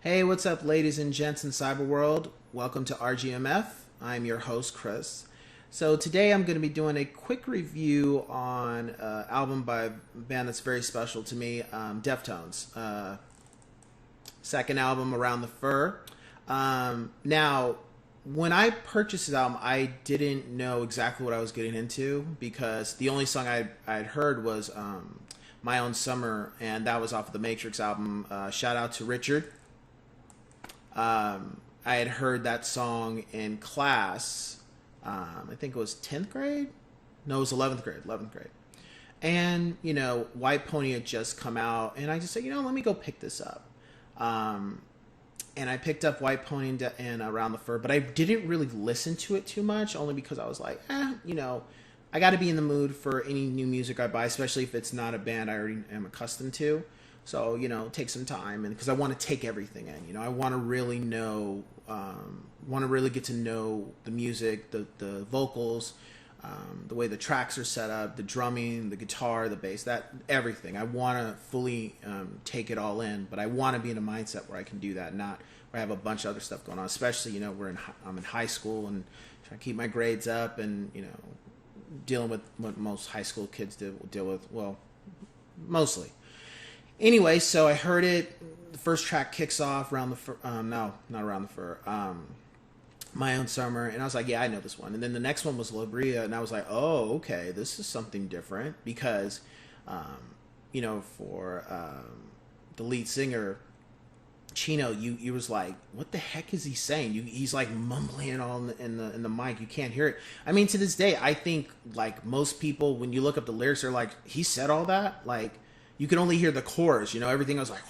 Hey, what's up, ladies and gents in cyber world? Welcome to RGMF. I'm your host, Chris. So today I'm going to be doing a quick review on an album by a band that's very special to me, Deftones. Second album, Around the Fur. Now, when I purchased this album, I didn't know exactly what I was getting into because the only song I'd heard was My Own Summer, and that was off of the Matrix album. Shout out to Richard. I had heard that song in class. I think it was 10th grade. No, it was 11th grade. 11th grade. And White Pony had just come out, and I just said, let me go pick this up. And I picked up White Pony and Around the Fur, but I didn't really listen to it too much, only because I was like, I got to be in the mood for any new music I buy, especially if it's not a band I already am accustomed to. So, take some time, and because I want to take everything in, I want to really know, want to really get to know the music, the vocals, the way the tracks are set up, the drumming, the guitar, the bass, that everything. I want to fully take it all in, but I want to be in a mindset where I can do that, not where I have a bunch of other stuff going on. Especially, I'm in high school and trying to keep my grades up, and dealing with what most high school kids deal with. Well, mostly. Anyway, so I heard it. The first track kicks off, Around the Fur. No, not Around the Fur. My Own Summer. And I was like, yeah, I know this one. And then the next one was La Brea. And I was like, oh, okay, this is something different. Because, for the lead singer, Chino, you was like, what the heck is he saying? He's like mumbling all in the mic. You can't hear it. I mean, to this day, I think, like, most people, when you look up the lyrics, they're like, he said all that? Like, you can only hear the chorus, everything was like,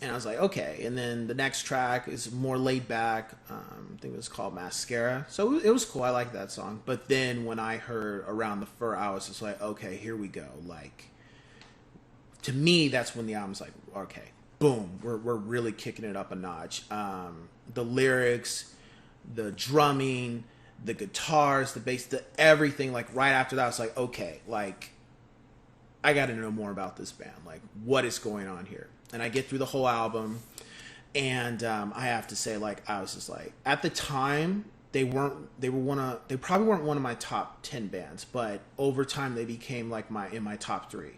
and I was like, okay. And then the next track is more laid back. I think it was called Mascara. So it was cool. I like that song. But then when I heard Around the Fur, I was just like, okay, here we go. Like, to me, that's when the album's like, okay, boom, we're really kicking it up a notch. The lyrics, the drumming, the guitars, the bass, the everything, like right after that, I was like, okay, like, I got to know more about this band. Like, what is going on here? And I get through the whole album, and I have to say, like, I was just like, at the time, they probably weren't one of my top 10 bands, but over time they became like in my top 3.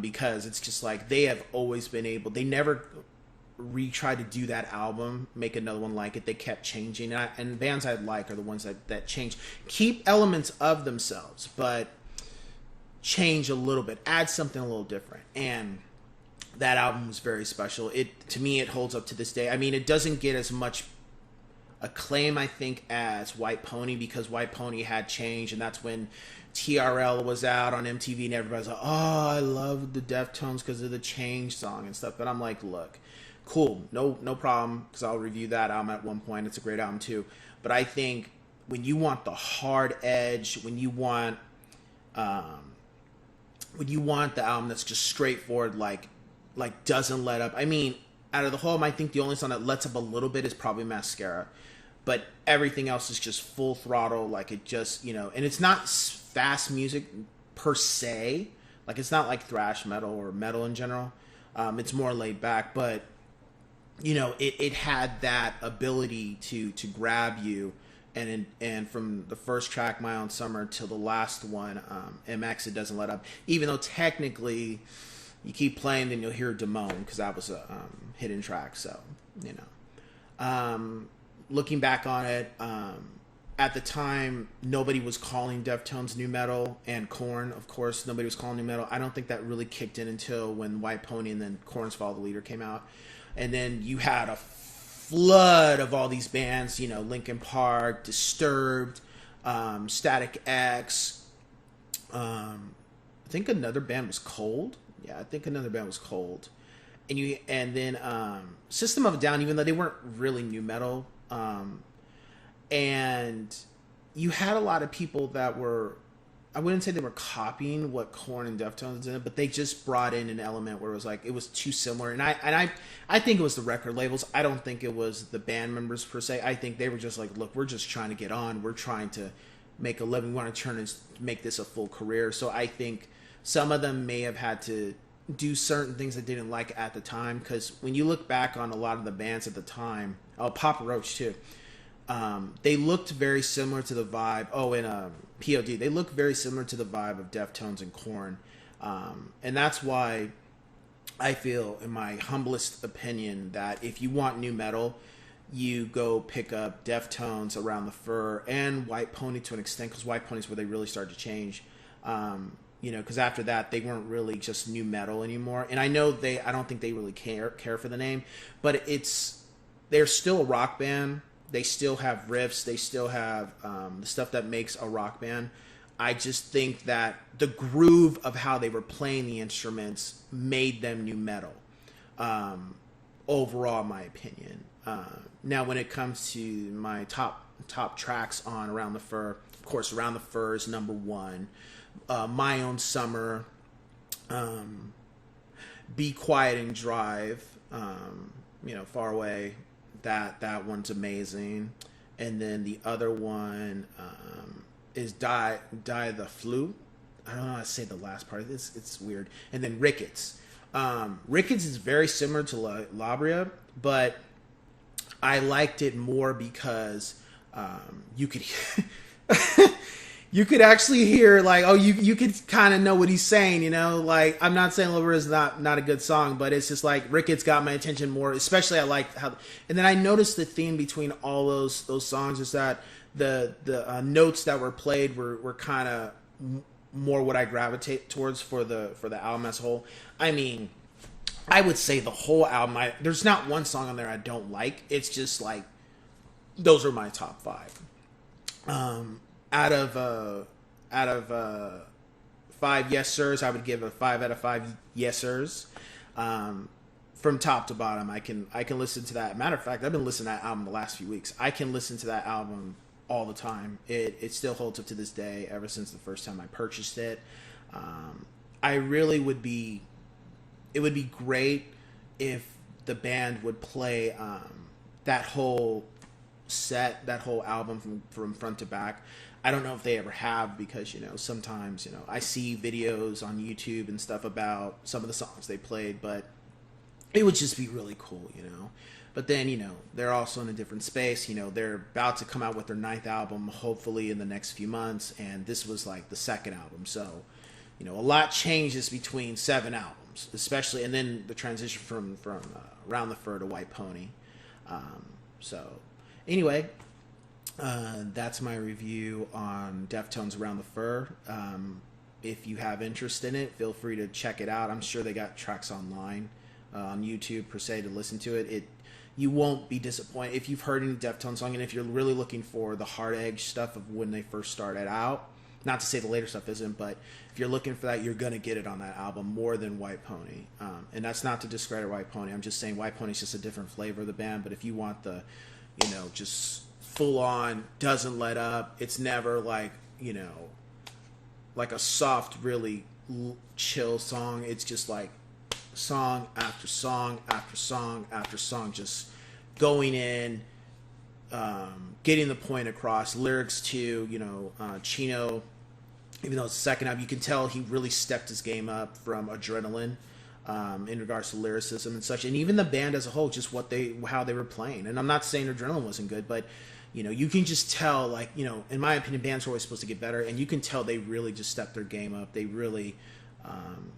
Because it's just like, they have always been able, they never tried to do that album, make another one like it. They kept changing, and bands I like are the ones that change, keep elements of themselves, but change a little bit, add something a little different. And that album was very special. To me, it holds up to this day. I mean, it doesn't get as much acclaim, I think, as White Pony, because White Pony had changed, and that's when TRL was out on MTV, and everybody's like, oh, I love the Deftones because of the Change song and stuff. But I'm like, look, cool, no problem, because I'll review that album at one point. It's a great album too. But I think when you want the hard edge, when you want the album that's just straightforward, like doesn't let up. I mean, out of the whole album, I think the only song that lets up a little bit is probably Mascara, but everything else is just full throttle. Like, it just, and it's not fast music per se. Like, it's not like thrash metal or metal in general. It's more laid back, but it had that ability to grab you. And from the first track, My Own Summer, till the last one, MX, It Doesn't Let Up. Even though technically, you keep playing, then you'll hear Damone, because that was a hidden track. So, looking back on it, at the time, nobody was calling Deftones new metal, and Korn, of course, nobody was calling new metal. I don't think that really kicked in until when White Pony and then Korn's Follow the Leader came out. And then you had a flood of all these bands, Linkin Park, Disturbed, Static X. I think another band was Cold. Yeah, I think another band was Cold. And then System of a Down, even though they weren't really new metal. And you had a lot of people that were, I wouldn't say they were copying what Korn and Deftones did, but they just brought in an element where it was like, it was too similar. And I think it was the record labels. I don't think it was the band members per se. I think they were just like, look, we're just trying to get on. We're trying to make a living. We want to make this a full career. So I think some of them may have had to do certain things I didn't like at the time, because when you look back on a lot of the bands at the time, Papa Roach too, they looked very similar to the vibe. Oh, and POD, they looked very similar to the vibe of Deftones and Korn, and that's why I feel, in my humblest opinion, that if you want new metal, you go pick up Deftones, Around the Fur, and White Pony to an extent, because White Pony's where they really started to change. Because after that, they weren't really just new metal anymore. And I know I don't think they really care for the name, but they're still a rock band. They still have riffs. They still have the stuff that makes a rock band. I just think that the groove of how they were playing the instruments made them new metal. Overall, in my opinion. Now, when it comes to my top tracks on Around the Fur, of course, Around the Fur is number one. My Own Summer, Be Quiet and Drive, Far Away. That one's amazing. And then the other one is Die the Flute. I don't know how to say the last part. It's weird. And then Rickets. Rickets is very similar to Labria, but I liked it more because you could you could actually hear, like, you could kind of know what he's saying, like, I'm not saying Labria is not a good song, but it's just like Rickets got my attention more, especially I liked how, and then I noticed the theme between all those songs is that the notes that were played were kind of more what I gravitate towards for the album as a whole. I mean, I would say the whole album, there's not one song on there I don't like. It's just like, those are my top five. Out of 5 yes sirs, I would give a 5 out of 5 yes sirs. From top to bottom, I can listen to that. Matter of fact, I've been listening to that album the last few weeks. I can listen to that album all the time. It still holds up to this day, ever since the first time I purchased it. I really it would be great if the band would play that whole set, that whole album from front to back. I don't know if they ever have, because sometimes I see videos on YouTube and stuff about some of the songs they played, but it would just be really cool. But then they're also in a different space. They're about to come out with their 9th album, hopefully in the next few months, and this was like the 2nd album. So a lot changes between 7 albums, especially, and then the transition from Around the Fur to White Pony. So anyway, that's my review on Deftones' Around the Fur. If you have interest in it, feel free to check it out. I'm sure they got tracks online on YouTube per se to listen to it. You won't be disappointed if you've heard any Deftones song, and if you're really looking for the hard edge stuff of when they first started out. Not to say the later stuff isn't, but if you're looking for that, you're going to get it on that album more than White Pony. And that's not to discredit White Pony. I'm just saying White Pony's just a different flavor of the band. But if you want the, just full on, doesn't let up, it's never like, like a soft, really chill song. It's just like song after song after song after song, just going in, getting the point across. Lyrics too, Chino, even though it's the second album, you can tell he really stepped his game up from Adrenaline, in regards to lyricism and such, and even the band as a whole, just how they were playing. And I'm not saying Adrenaline wasn't good, but you can just tell, like, in my opinion, bands are always supposed to get better, and you can tell they really just stepped their game up. They really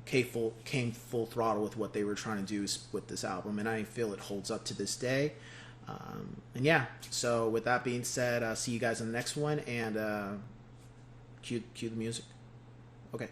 came full throttle with what they were trying to do with this album, and I feel it holds up to this day. And yeah, so with that being said, see you guys in the next one, and cue the music. Okay.